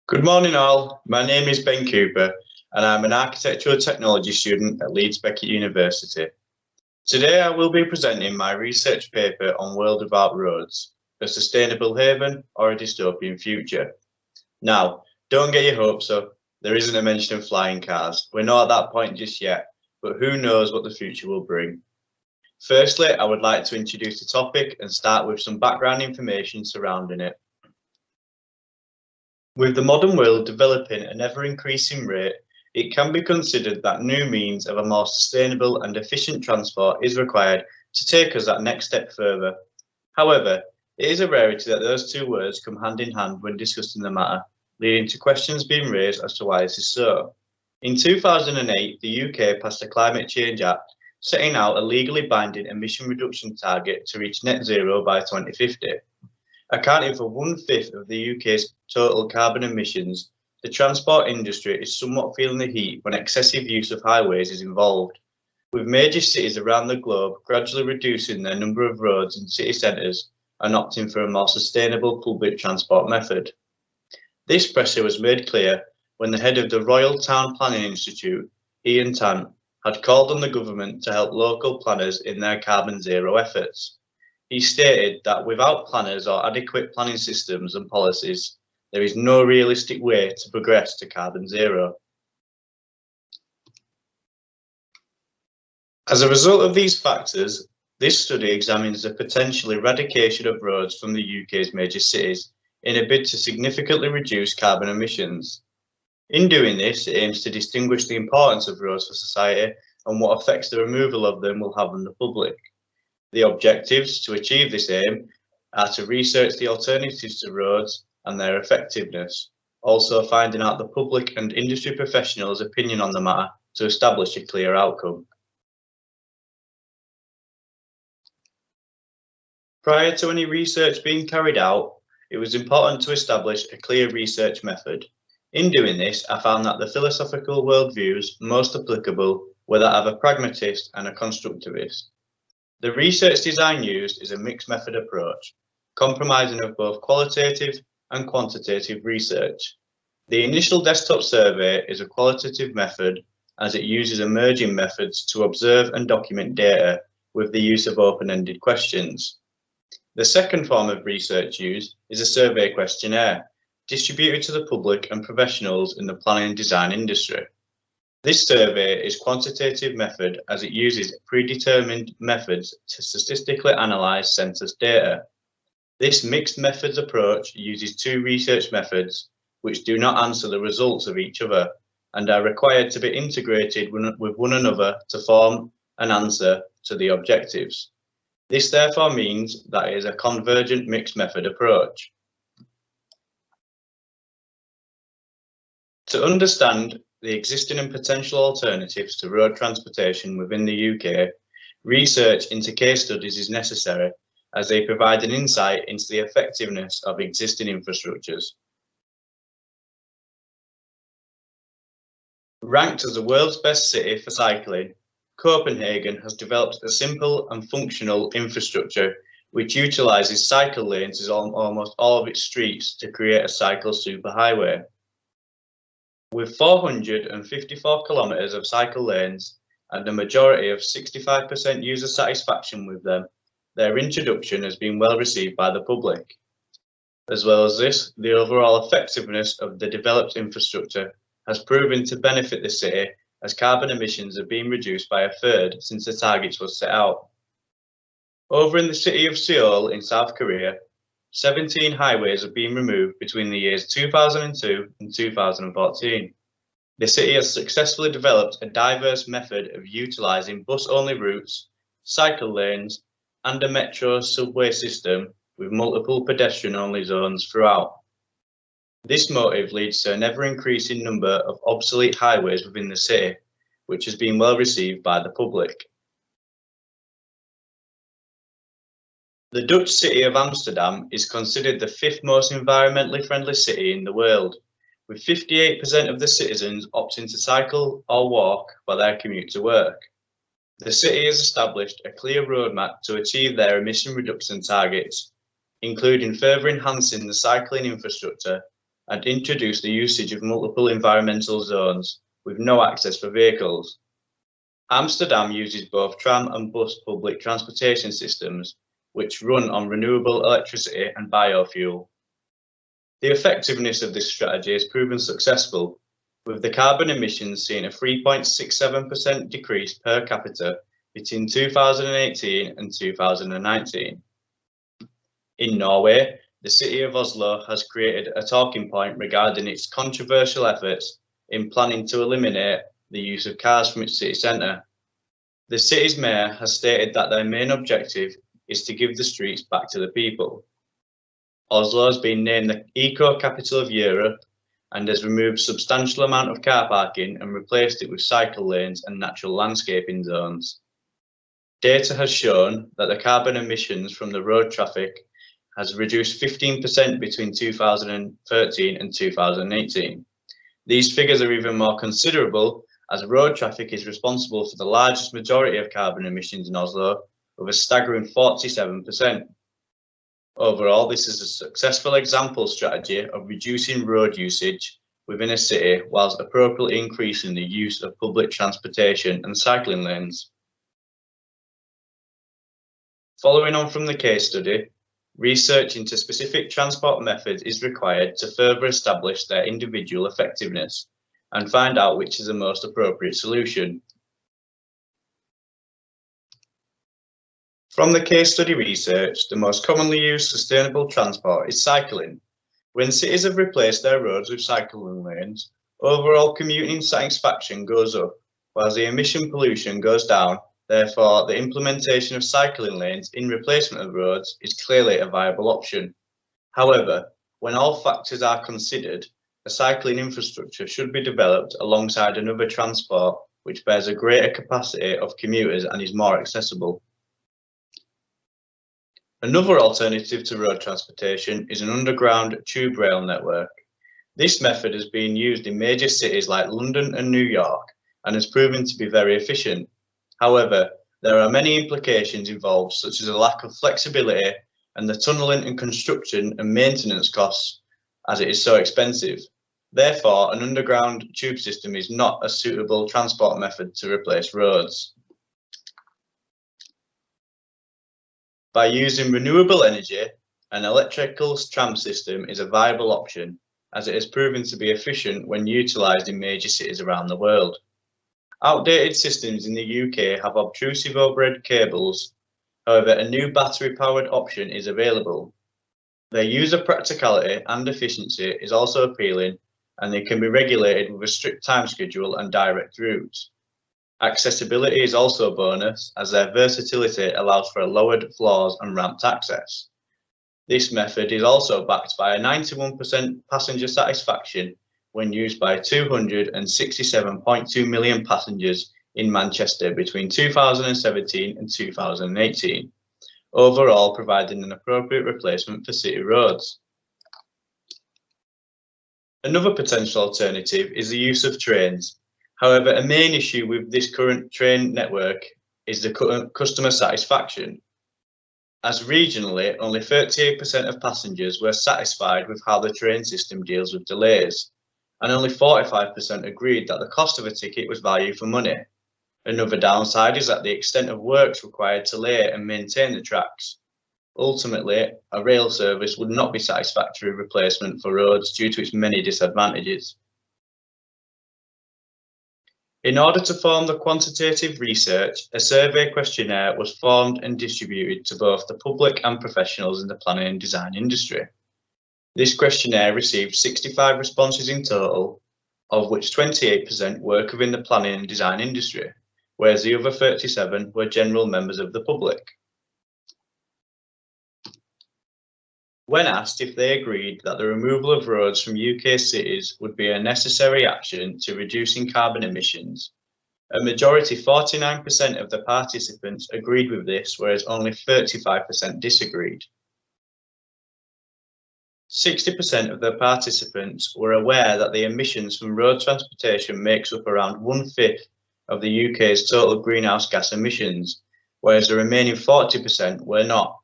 Good morning all, my name is Ben Cooper and I'm an architectural technology student at Leeds Beckett University. Today I will be presenting my research paper on World Without Roads, a sustainable haven or a dystopian future. Now, don't get your hopes up, there isn't a mention of flying cars. We're not at that point just yet, but who knows what the future will bring. Firstly, I would like to introduce the topic and start with some background information surrounding it. With the modern world developing at an ever-increasing rate, it can be considered that new means of a more sustainable and efficient transport is required to take us that next step further. However, it is a rarity that those two words come hand in hand when discussing the matter, leading to questions being raised as to why this is so. In 2008, the UK passed a Climate Change Act, setting out a legally binding emission reduction target to reach net zero by 2050. Accounting for 1/5 of the UK's total carbon emissions, the transport industry is somewhat feeling the heat when excessive use of highways is involved, with major cities around the globe gradually reducing their number of roads and city centres and opting for a more sustainable public transport method. This pressure was made clear when the head of the Royal Town Planning Institute, Ian Tant, had called on the government to help local planners in their carbon zero efforts. He stated that without planners or adequate planning systems and policies, there is no realistic way to progress to carbon zero. As a result of these factors, this study examines the potential eradication of roads from the UK's major cities in a bid to significantly reduce carbon emissions. In doing this, it aims to distinguish the importance of roads for society and what effects the removal of them will have on the public. The objectives to achieve this aim are to research the alternatives to roads and their effectiveness, also finding out the public and industry professionals' opinion on the matter to establish a clear outcome. Prior to any research being carried out, it was important to establish a clear research method. In doing this, I found that the philosophical worldviews most applicable were that of a pragmatist and a constructivist. The research design used is a mixed method approach, comprising of both qualitative and quantitative research. The initial desktop survey is a qualitative method as it uses emerging methods to observe and document data with the use of open-ended questions. The second form of research used is a survey questionnaire, distributed to the public and professionals in the planning and design industry. This survey is a quantitative method as it uses predetermined methods to statistically analyse census data. This mixed methods approach uses two research methods which do not answer the results of each other and are required to be integrated with one another to form an answer to the objectives. This therefore means that it is a convergent mixed method approach. To understand the existing and potential alternatives to road transportation within the UK, research into case studies is necessary as they provide an insight into the effectiveness of existing infrastructures. Ranked as the world's best city for cycling, Copenhagen has developed a simple and functional infrastructure which utilises cycle lanes on almost all of its streets to create a cycle superhighway. With 454 kilometres of cycle lanes and a majority of 65% user satisfaction with them, their introduction has been well received by the public. As well as this, the overall effectiveness of the developed infrastructure has proven to benefit the city as carbon emissions have been reduced by 1/3 since the targets were set out. Over in the city of Seoul in South Korea, 17 highways have been removed between the years 2002 and 2014. The city has successfully developed a diverse method of utilising bus-only routes, cycle lanes, and a metro subway system with multiple pedestrian-only zones throughout. This motive leads to an ever-increasing number of obsolete highways within the city, which has been well received by the public. The Dutch city of Amsterdam is considered the 5th most environmentally friendly city in the world, with 58% of the citizens opting to cycle or walk for their commute to work. The city has established a clear roadmap to achieve their emission reduction targets, including further enhancing the cycling infrastructure and introduced the usage of multiple environmental zones with no access for vehicles. Amsterdam uses both tram and bus public transportation systems, which run on renewable electricity and biofuel. The effectiveness of this strategy has proven successful, with the carbon emissions seeing a 3.67% decrease per capita between 2018 and 2019. In Norway, the city of Oslo has created a talking point regarding its controversial efforts in planning to eliminate the use of cars from its city centre. The city's mayor has stated that their main objective is to give the streets back to the people. Oslo has been named the eco-capital of Europe and has removed a substantial amount of car parking and replaced it with cycle lanes and natural landscaping zones. Data has shown that the carbon emissions from the road traffic has reduced 15% between 2013 and 2018. These figures are even more considerable as road traffic is responsible for the largest majority of carbon emissions in Oslo, with a staggering 47%. Overall, this is a successful example strategy of reducing road usage within a city whilst appropriately increasing the use of public transportation and cycling lanes. Following on from the case study, research into specific transport methods is required to further establish their individual effectiveness and find out which is the most appropriate solution. From the case study research, the most commonly used sustainable transport is cycling. When cities have replaced their roads with cycling lanes, overall commuting satisfaction goes up, while the emission pollution goes down. Therefore, the implementation of cycling lanes in replacement of roads is clearly a viable option. However, when all factors are considered, a cycling infrastructure should be developed alongside another transport which bears a greater capacity of commuters and is more accessible. Another alternative to road transportation is an underground tube rail network. This method has been used in major cities like London and New York and has proven to be very efficient. However, there are many implications involved, such as a lack of flexibility and the tunnelling and construction and maintenance costs, as it is so expensive. Therefore, an underground tube system is not a suitable transport method to replace roads. By using renewable energy, an electrical tram system is a viable option, as it has proven to be efficient when utilised in major cities around the world. Outdated systems in the UK have obtrusive overhead cables. However, a new battery-powered option is available. Their user practicality and efficiency is also appealing, and they can be regulated with a strict time schedule and direct routes. Accessibility is also a bonus, as their versatility allows for lowered floors and ramped access. This method is also backed by a 91% passenger satisfaction when used by 267.2 million passengers in Manchester between 2017 and 2018, overall providing an appropriate replacement for city roads. Another potential alternative is the use of trains. However, a main issue with this current train network is the customer satisfaction, as regionally only 38% of passengers were satisfied with how the train system deals with delays, and only 45% agreed that the cost of a ticket was value for money. Another downside is that the extent of works required to lay and maintain the tracks. Ultimately, a rail service would not be a satisfactory replacement for roads due to its many disadvantages. In order to form the quantitative research, a survey questionnaire was formed and distributed to both the public and professionals in the planning and design industry. This questionnaire received 65 responses in total, of which 28% work within the planning and design industry, whereas the other 37 were general members of the public. When asked if they agreed that the removal of roads from UK cities would be a necessary action to reducing carbon emissions, a majority 49% of the participants agreed with this, whereas only 35% disagreed. 60% of the participants were aware that the emissions from road transportation makes up around 1/5 of the UK's total greenhouse gas emissions, whereas the remaining 40% were not.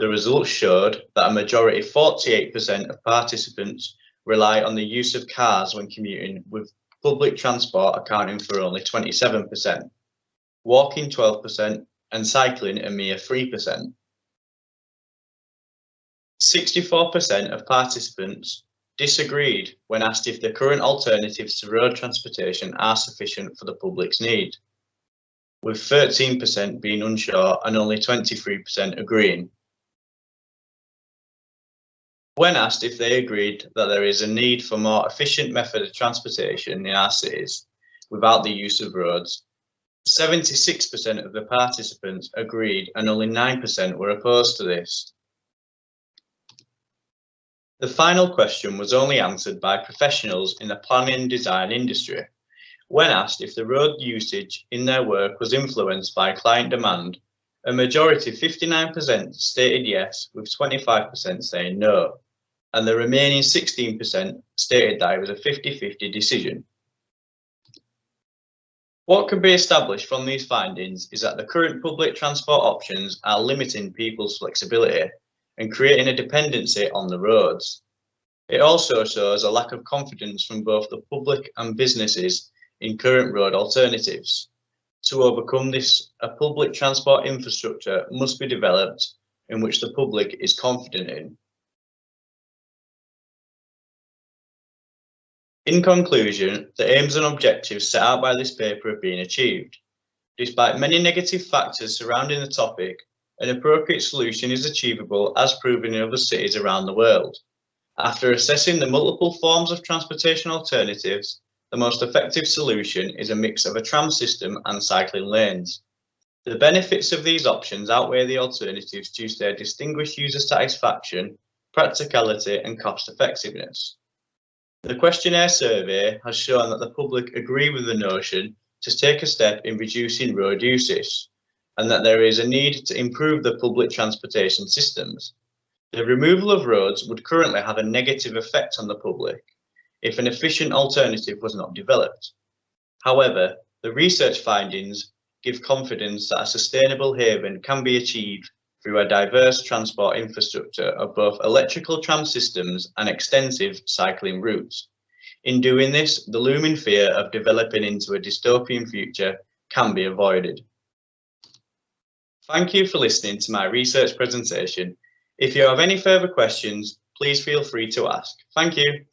The results showed that a majority, 48% of participants, rely on the use of cars when commuting, with public transport accounting for only 27%, walking 12%, and cycling a mere 3%. 64% of participants disagreed when asked if the current alternatives to road transportation are sufficient for the public's need, with 13% being unsure and only 23% agreeing. When asked if they agreed that there is a need for more efficient method of transportation in our cities without the use of roads, 76% of the participants agreed and only 9% were opposed to this. The final question was only answered by professionals in the planning and design industry. When asked if the road usage in their work was influenced by client demand, a majority, 59%, stated yes, with 25% saying no, and the remaining 16% stated that it was a 50-50 decision. What can be established from these findings is that the current public transport options are limiting people's flexibility and creating a dependency on the roads. It also shows a lack of confidence from both the public and businesses in current road alternatives. To overcome this, a public transport infrastructure must be developed in which the public is confident in. In conclusion, the aims and objectives set out by this paper have been achieved. Despite many negative factors surrounding the topic, an appropriate solution is achievable as proven in other cities around the world. After assessing the multiple forms of transportation alternatives, the most effective solution is a mix of a tram system and cycling lanes. The benefits of these options outweigh the alternatives due to their distinguished user satisfaction, practicality, and cost effectiveness. The questionnaire survey has shown that the public agree with the notion to take a step in reducing road usage, and that there is a need to improve the public transportation systems. The removal of roads would currently have a negative effect on the public if an efficient alternative was not developed. However, the research findings give confidence that a sustainable haven can be achieved through a diverse transport infrastructure of both electrical tram systems and extensive cycling routes. In doing this, the looming fear of developing into a dystopian future can be avoided. Thank you for listening to my research presentation. If you have any further questions, please feel free to ask. Thank you.